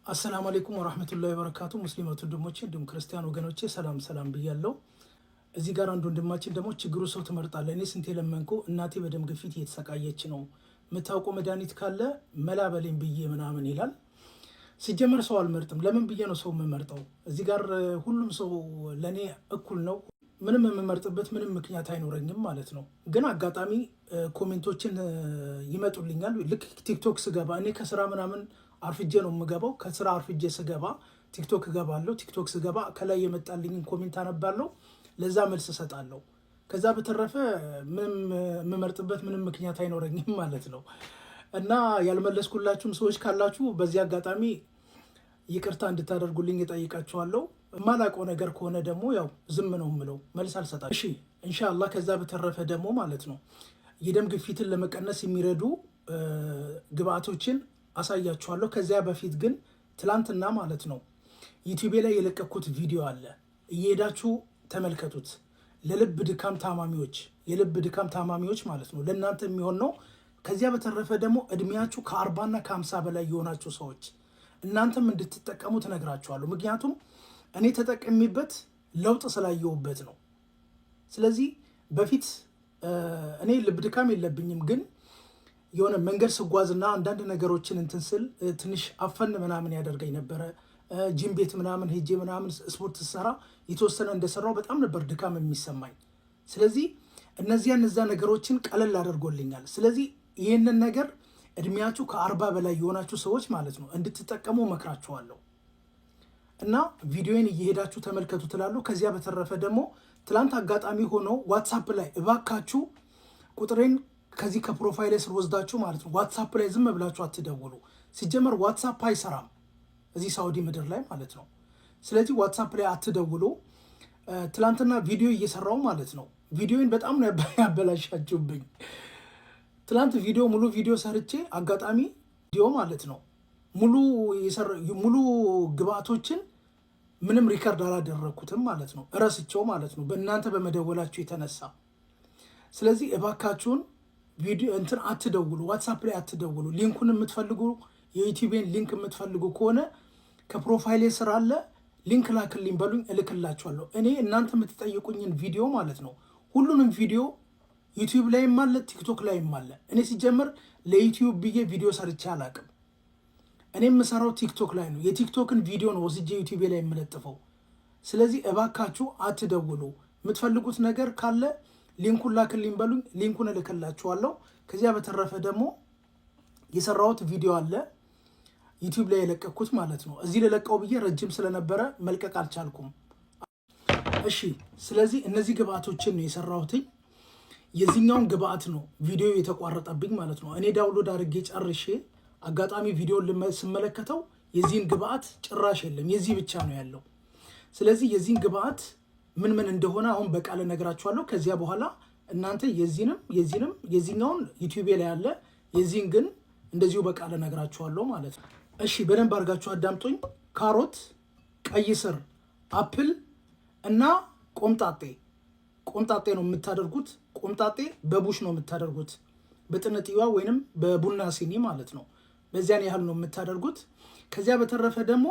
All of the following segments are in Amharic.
አሰላሙ አለይኩም ወራህመቱላሂ ወበረካቱ። ሙስሊማት ወንድሞቼ እንዲሁም ክርስቲያን ወገኖቼ ሰላም ብያለሁ። እዚህ ጋር አንድ ወንድማችን ደግሞ ችግሩ ሰው ትመርጣለህ፣ እኔ ስንቴ ለመንኩ፣ እናቴ በደም ግፊት እየተሰቃየች ነው፣ የምታውቀው መድኃኒት ካለ መላ በለኝ ብዬ ምናምን ይላል። ሲጀመር ሰው አልመርጥም። ለምን ብዬ ነው ሰው የምመርጠው? እዚህ ጋር ሁሉም ሰው ለእኔ እኩል ነው። ምንም የምመርጥበት ምንም ምክንያት አይኖረኝም ማለት ነው። ግን አጋጣሚ ኮሜንቶችን ይመጡልኛል። ልክ ቲክቶክ ስገባ እኔ ከስራ ምናምን አርፍጄ ነው የምገባው። ከስራ አርፍጄ ስገባ ቲክቶክ እገባለሁ። ቲክቶክ ስገባ ከላይ የመጣልኝን ኮሜንት አነባለሁ፣ ለዛ መልስ እሰጣለሁ። ከዛ በተረፈ ምንም የምመርጥበት ምንም ምክንያት አይኖረኝም ማለት ነው። እና ያልመለስኩላችሁም ሰዎች ካላችሁ በዚህ አጋጣሚ ይቅርታ እንድታደርጉልኝ እጠይቃችኋለሁ። የማላውቀው ነገር ከሆነ ደግሞ ያው ዝም ነው የምለው፣ መልስ አልሰጣም። እሺ ኢንሻአላህ። ከዛ በተረፈ ደግሞ ማለት ነው የደም ግፊትን ለመቀነስ የሚረዱ ግብአቶችን አሳያችኋለሁ። ከዚያ በፊት ግን ትላንትና ማለት ነው ዩቲዩብ ላይ የለቀኩት ቪዲዮ አለ፣ እየሄዳችሁ ተመልከቱት። ለልብ ድካም ታማሚዎች፣ የልብ ድካም ታማሚዎች ማለት ነው ለእናንተ የሚሆን ነው። ከዚያ በተረፈ ደግሞ እድሜያችሁ ከ40 እና ከ50 በላይ የሆናችሁ ሰዎች እናንተም እንድትጠቀሙ ትነግራችኋለሁ። ምክንያቱም እኔ ተጠቀሚበት ለውጥ ስላየሁበት ነው። ስለዚህ በፊት እኔ ልብ ድካም የለብኝም፣ ግን የሆነ መንገድ ስጓዝና አንዳንድ ነገሮችን እንትን ስል ትንሽ አፈን ምናምን ያደርገኝ ነበረ። ጂም ቤት ምናምን ሄጄ ምናምን ስፖርት ስሰራ የተወሰነ እንደሰራው በጣም ነበር ድካም የሚሰማኝ። ስለዚህ እነዛ ነገሮችን ቀለል አድርጎልኛል። ስለዚህ ይህንን ነገር እድሜያችሁ ከ40 በላይ የሆናችሁ ሰዎች ማለት ነው እንድትጠቀሙ መክራችኋለሁ። እና ቪዲዮን እየሄዳችሁ ተመልከቱ ትላሉ። ከዚያ በተረፈ ደግሞ ትላንት አጋጣሚ ሆኖ ዋትሳፕ ላይ እባካችሁ ቁጥሬን ከዚህ ከፕሮፋይል ስር ወስዳችሁ ማለት ነው ዋትሳፕ ላይ ዝም ብላችሁ አትደውሉ። ሲጀመር ዋትሳፕ አይሰራም እዚህ ሳውዲ ምድር ላይ ማለት ነው። ስለዚህ ዋትሳፕ ላይ አትደውሉ። ትላንትና ቪዲዮ እየሰራው ማለት ነው ቪዲዮን በጣም ነው ያበላሻችሁብኝ። ትላንት ሙሉ ቪዲዮ ሰርቼ አጋጣሚ ቪዲዮ ማለት ነው ሙሉ ግብአቶችን ምንም ሪከርድ አላደረኩትም ማለት ነው፣ እረስቸው ማለት ነው በእናንተ በመደወላችሁ የተነሳ። ስለዚህ እባካችሁን ቪዲዮ እንትን አትደውሉ፣ ዋትሳፕ ላይ አትደውሉ። ሊንኩን የምትፈልጉ የዩቲዩብን ሊንክ የምትፈልጉ ከሆነ ከፕሮፋይሌ ስራ አለ፣ ሊንክ ላክልኝ በሉኝ፣ እልክላችኋለሁ። እኔ እናንተ የምትጠይቁኝን ቪዲዮ ማለት ነው ሁሉንም ቪዲዮ ዩቲዩብ ላይም አለ፣ ቲክቶክ ላይም አለ። እኔ ሲጀመር ለዩቲዩብ ብዬ ቪዲዮ ሰርቼ አላቅም። እኔ የምሰራው ቲክቶክ ላይ ነው። የቲክቶክን ቪዲዮ ነው ወስጄ ዩቲዩብ ላይ የምለጥፈው። ስለዚህ እባካችሁ አትደውሉ። የምትፈልጉት ነገር ካለ ሊንኩን ላክልኝ በሉኝ፣ ሊንኩን እልክላችኋለሁ። ከዚያ በተረፈ ደግሞ የሰራሁት ቪዲዮ አለ ዩቲዩብ ላይ የለቀኩት ማለት ነው። እዚህ ለለቀው ብዬ ረጅም ስለነበረ መልቀቅ አልቻልኩም። እሺ፣ ስለዚህ እነዚህ ግብአቶችን ነው የሰራሁትኝ። የዚህኛውን ግብአት ነው ቪዲዮ የተቋረጠብኝ ማለት ነው። እኔ ዳውንሎድ አድርጌ ጨርሼ አጋጣሚ ቪዲዮን ስመለከተው የዚህን ግብአት ጭራሽ የለም፣ የዚህ ብቻ ነው ያለው። ስለዚህ የዚህን ግብአት ምን እንደሆነ አሁን በቃል እነግራችኋለሁ። ከዚያ በኋላ እናንተ የዚህኛውን ዩቲዩብ ላይ ያለ የዚህን ግን እንደዚሁ በቃል እነግራችኋለሁ ማለት ነው። እሺ በደንብ አድርጋችሁ አዳምጡኝ። ካሮት፣ ቀይ ስር፣ አፕል እና ቆምጣጤ ነው የምታደርጉት። ቆምጣጤ በቡሽ ነው የምታደርጉት፣ በጥንጥዋ ወይንም በቡና ሲኒ ማለት ነው። በዚያን ያህል ነው የምታደርጉት። ከዚያ በተረፈ ደግሞ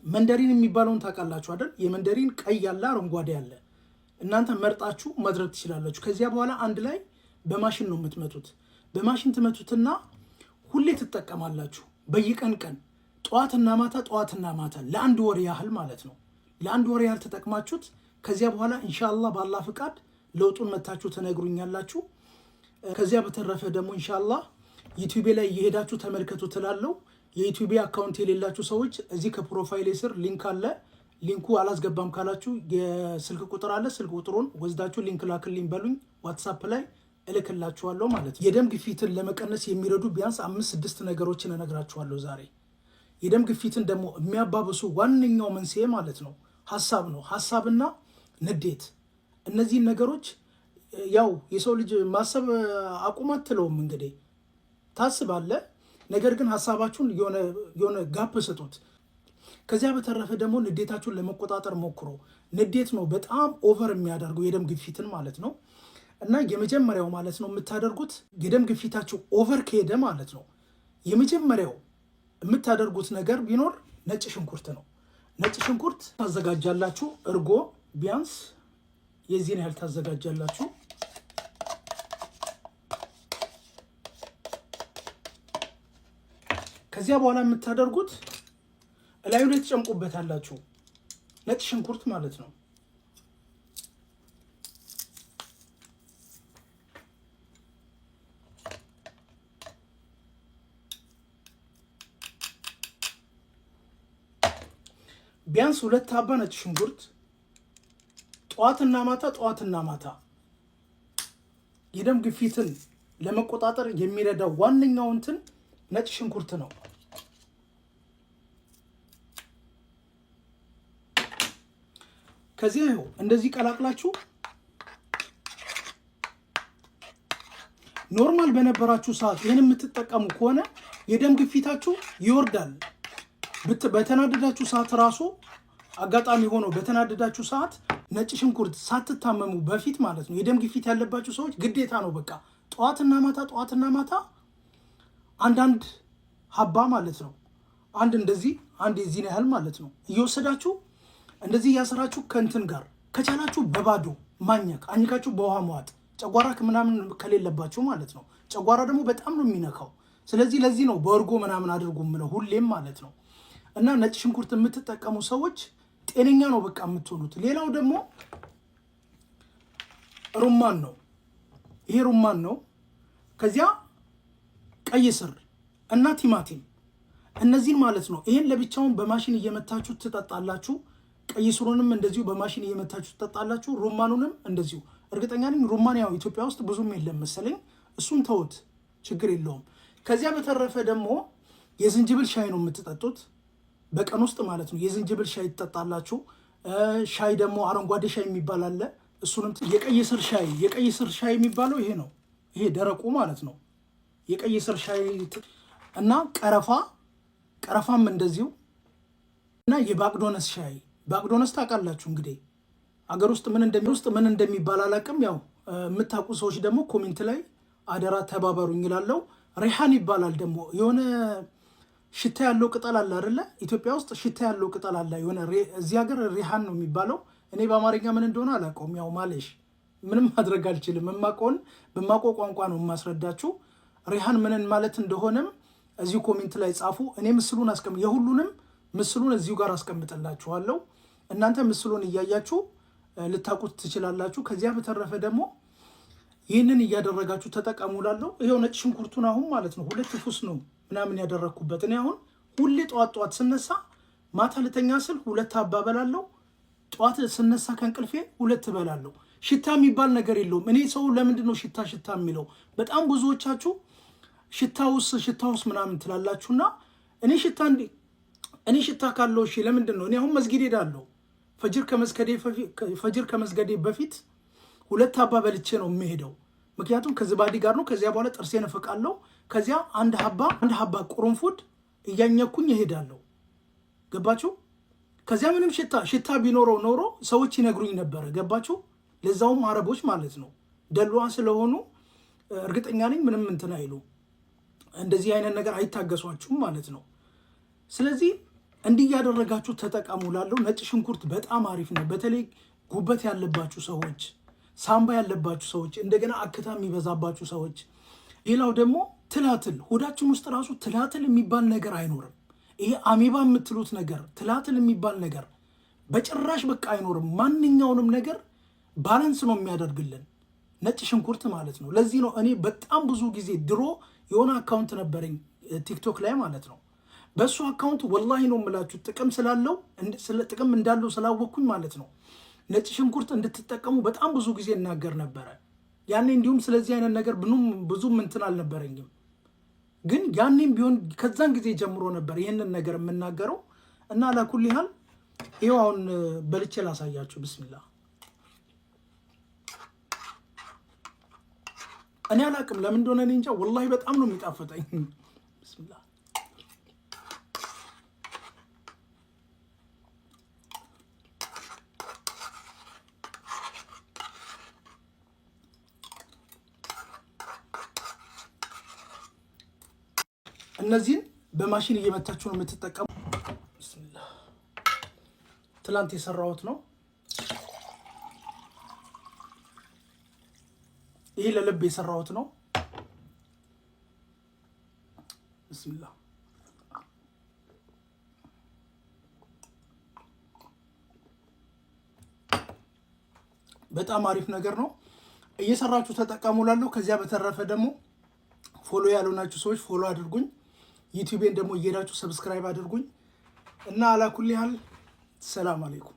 መንደሪን የሚባለውን ታውቃላችሁ አይደል? የመንደሪን ቀይ ያለ አረንጓዴ ያለ እናንተ መርጣችሁ ማድረግ ትችላላችሁ። ከዚያ በኋላ አንድ ላይ በማሽን ነው የምትመቱት። በማሽን ትመቱትና ሁሌ ትጠቀማላችሁ። በየቀን ጠዋትና ማታ ለአንድ ወር ያህል ማለት ነው። ለአንድ ወር ያህል ተጠቅማችሁት ከዚያ በኋላ ኢንሻአላህ በአላህ ፍቃድ ለውጡን መታችሁ ትነግሩኛላችሁ። ከዚያ በተረፈ ደግሞ ኢንሻአላህ ዩቲዩብ ላይ እየሄዳችሁ ተመልከቱ ትላለው። የዩቲዩብ አካውንት የሌላችሁ ሰዎች እዚህ ከፕሮፋይል ስር ሊንክ አለ። ሊንኩ አላስገባም ካላችሁ የስልክ ቁጥር አለ። ስልክ ቁጥሩን ወስዳችሁ ሊንክ ላክልኝ በሉኝ፣ ዋትሳፕ ላይ እልክላችኋለሁ ማለት ነው። የደም ግፊትን ለመቀነስ የሚረዱ ቢያንስ 5-6 ነገሮችን እነግራችኋለሁ ዛሬ። የደም ግፊትን ደግሞ የሚያባብሱ ዋነኛው መንስኤ ማለት ነው ሀሳብ ነው። ሀሳብና ንዴት፣ እነዚህን ነገሮች ያው የሰው ልጅ ማሰብ አቁም አትለውም። እንግዲህ ታስባለህ፣ ነገር ግን ሀሳባችሁን የሆነ ጋፕ ስጡት። ከዚያ በተረፈ ደግሞ ንዴታችሁን ለመቆጣጠር ሞክሮ። ንዴት ነው በጣም ኦቨር የሚያደርገው የደም ግፊትን ማለት ነው። እና የመጀመሪያው ማለት ነው የምታደርጉት የደም ግፊታችሁ ኦቨር ከሄደ ማለት ነው የመጀመሪያው የምታደርጉት ነገር ቢኖር ነጭ ሽንኩርት ነው። ነጭ ሽንኩርት ታዘጋጃላችሁ። እርጎ ቢያንስ የዚህን ያህል ታዘጋጃላችሁ። ከዚያ በኋላ የምታደርጉት እላዩ ላይ ትጨምቁበታላችሁ። ነጭ ሽንኩርት ማለት ነው። ቢያንስ 2 ሀባ ነጭ ሽንኩርት ጠዋትና ማታ የደም ግፊትን ለመቆጣጠር የሚረዳው ዋነኛው እንትን ነጭ ሽንኩርት ነው። ከዚህ እንደዚህ ቀላቅላችሁ ኖርማል በነበራችሁ ሰዓት ይሄን የምትጠቀሙ ከሆነ የደም ግፊታችሁ ይወርዳል። በተናደዳችሁ ሰዓት ራሱ አጋጣሚ ሆኖ በተናደዳችሁ ሰዓት ነጭ ሽንኩርት ሳትታመሙ በፊት ማለት ነው የደም ግፊት ያለባችሁ ሰዎች ግዴታ ነው በቃ ጠዋትና ማታ አንዳንድ ሀባ ማለት ነው አንድ እንደዚህ አንድ የዚህን ያህል ማለት ነው እየወሰዳችሁ እንደዚህ እያሰራችሁ ከእንትን ጋር ከቻላችሁ በባዶ ማኘክ አኝካችሁ በውሃ መዋጥ ጨጓራ ምናምን ከሌለባችሁ ማለት ነው። ጨጓራ ደግሞ በጣም ነው የሚነካው። ስለዚህ ለዚህ ነው በእርጎ ምናምን አድርጉ ምለው ሁሌም ማለት ነው። እና ነጭ ሽንኩርት የምትጠቀሙ ሰዎች ጤነኛ ነው በቃ የምትሆኑት። ሌላው ደግሞ ሩማን ነው። ይሄ ሩማን ነው። ከዚያ ቀይ ስር እና ቲማቲም እነዚህን ማለት ነው። ይሄን ለብቻውን በማሽን እየመታችሁ ትጠጣላችሁ። ቀይ ስሩንም እንደዚሁ በማሽን እየመታችሁ ትጠጣላችሁ። ሩማኑንም እንደዚሁ። እርግጠኛ ነኝ ሩማን ያው ኢትዮጵያ ውስጥ ብዙም የለም መሰለኝ። እሱን ተውት፣ ችግር የለውም። ከዚያ በተረፈ ደግሞ የዝንጅብል ሻይ ነው የምትጠጡት በቀን ውስጥ ማለት ነው። የዝንጅብል ሻይ ትጠጣላችሁ። ሻይ ደግሞ አረንጓዴ ሻይ የሚባል አለ። እሱንም የቀይ ስር ሻይ የሚባለው ይሄ ነው። ይሄ ደረቁ ማለት ነው። የቀይ ስር ሻይ እና ቀረፋም እንደዚሁ እና የባቅዶነስ ሻይ ባቅዶነስ ታውቃላችሁ እንግዲህ አገር ውስጥ ምን እንደሚባል አላውቅም። ያው የምታውቁ ሰዎች ደግሞ ኮሜንት ላይ አደራ ተባበሩኝ እላለሁ። ሪሃን ይባላል ደግሞ የሆነ ሽታ ያለው ቅጠል አለ አይደለ? ኢትዮጵያ ውስጥ ሽታ ያለው ቅጠል አለ የሆነ እዚህ ሀገር ሪሃን ነው የሚባለው። እኔ በአማርኛ ምን እንደሆነ አላውቀውም። ያው ማለሽ ምንም ማድረግ አልችልም። በማውቀው ቋንቋ ነው የማስረዳችሁ። ሪሃን ምንን ማለት እንደሆነም እዚሁ ኮሜንት ላይ ጻፉ። እኔ የሁሉንም ምስሉን እዚሁ ጋር አስቀምጥላችኋለሁ። እናንተ ምስሉን እያያችሁ ልታቁት ትችላላችሁ። ከዚያ በተረፈ ደግሞ ይህንን እያደረጋችሁ ተጠቀሙ እላለሁ። ይኸው ነጭ ሽንኩርቱን አሁን ማለት ነው 2 ፉስ ነው ምናምን ያደረግኩበት። እኔ አሁን ሁሌ ጠዋት ስነሳ ማታ ልተኛ ስል 2 ሀባ በላለሁ። ጠዋት ስነሳ ከእንቅልፌ 2 በላለሁ። ሽታ የሚባል ነገር የለውም። እኔ ሰው ለምንድን ነው ሽታ የሚለው? በጣም ብዙዎቻችሁ ሽታውስ ምናምን ትላላችሁና እኔ ሽታ ካለው እሺ ለምንድን ነው? እኔ አሁን መስጊድ ሄዳለሁ። ፈጅር ከመስገዴ በፊት 2 ሀባ በልቼ ነው የምሄደው። ምክንያቱም ከዝባዲ ጋር ነው። ከዚያ በኋላ ጥርሴን እፈቃለሁ። ከዚያ አንድ ሀባ ቁርንፉድ እያኘኩኝ እሄዳለሁ። ገባችሁ? ከዚያ ምንም ሽታ ቢኖረው ኖሮ ሰዎች ይነግሩኝ ነበረ። ገባችሁ? ለዛውም አረቦች ማለት ነው ደልዋ ስለሆኑ እርግጠኛ ነኝ ምንም እንትን አይሉ እንደዚህ አይነት ነገር አይታገሷችሁም ማለት ነው። ስለዚህ እንዲህ ያደረጋችሁ ተጠቀሙ እላለሁ። ነጭ ሽንኩርት በጣም አሪፍ ነው። በተለይ ጉበት ያለባችሁ ሰዎች፣ ሳምባ ያለባችሁ ሰዎች፣ እንደገና አክታ የሚበዛባችሁ ሰዎች። ሌላው ደግሞ ትላትል፣ ሆዳችን ውስጥ ራሱ ትላትል የሚባል ነገር አይኖርም። ይሄ አሜባ የምትሉት ነገር ትላትል የሚባል ነገር በጭራሽ በቃ አይኖርም። ማንኛውንም ነገር ባላንስ ነው የሚያደርግልን ነጭ ሽንኩርት ማለት ነው። ለዚህ ነው እኔ በጣም ብዙ ጊዜ ድሮ የሆነ አካውንት ነበረኝ ቲክቶክ ላይ ማለት ነው። በእሱ አካውንት ወላሂ ነው የምላችሁ ጥቅም እንዳለው ስላወቅኩኝ ማለት ነው ነጭ ሽንኩርት እንድትጠቀሙ በጣም ብዙ ጊዜ እናገር ነበረ። ያኔ እንዲሁም ስለዚህ አይነት ነገር ብዙም እንትን አልነበረኝም። ግን ያኔም ቢሆን ከዛን ጊዜ ጀምሮ ነበር ይህንን ነገር የምናገረው እና አላኩል ያህል ይኸው አሁን በልቼ ላሳያችሁ። ብስሚላ እኔ አላቅም ለምን እንደሆነ እኔ እንጃ። ወላሂ በጣም ነው የሚጣፍጠኝ። ብስሚላ እነዚህን በማሽን እየመታችሁ ነው የምትጠቀሙ። ቢስሚላህ ትላንት የሰራሁት ነው። ይሄ ለልብ የሰራሁት ነው። ቢስሚላህ በጣም አሪፍ ነገር ነው። እየሰራችሁ ተጠቀሙ ላለሁ። ከዚያ በተረፈ ደግሞ ፎሎ ያልሆናችሁ ሰዎች ፎሎ አድርጉኝ። ዩቲዩቤን ደግሞ እየሄዳችሁ ሰብስክራይብ አድርጉኝ እና አላኩል ያህል ሰላም አለይኩም።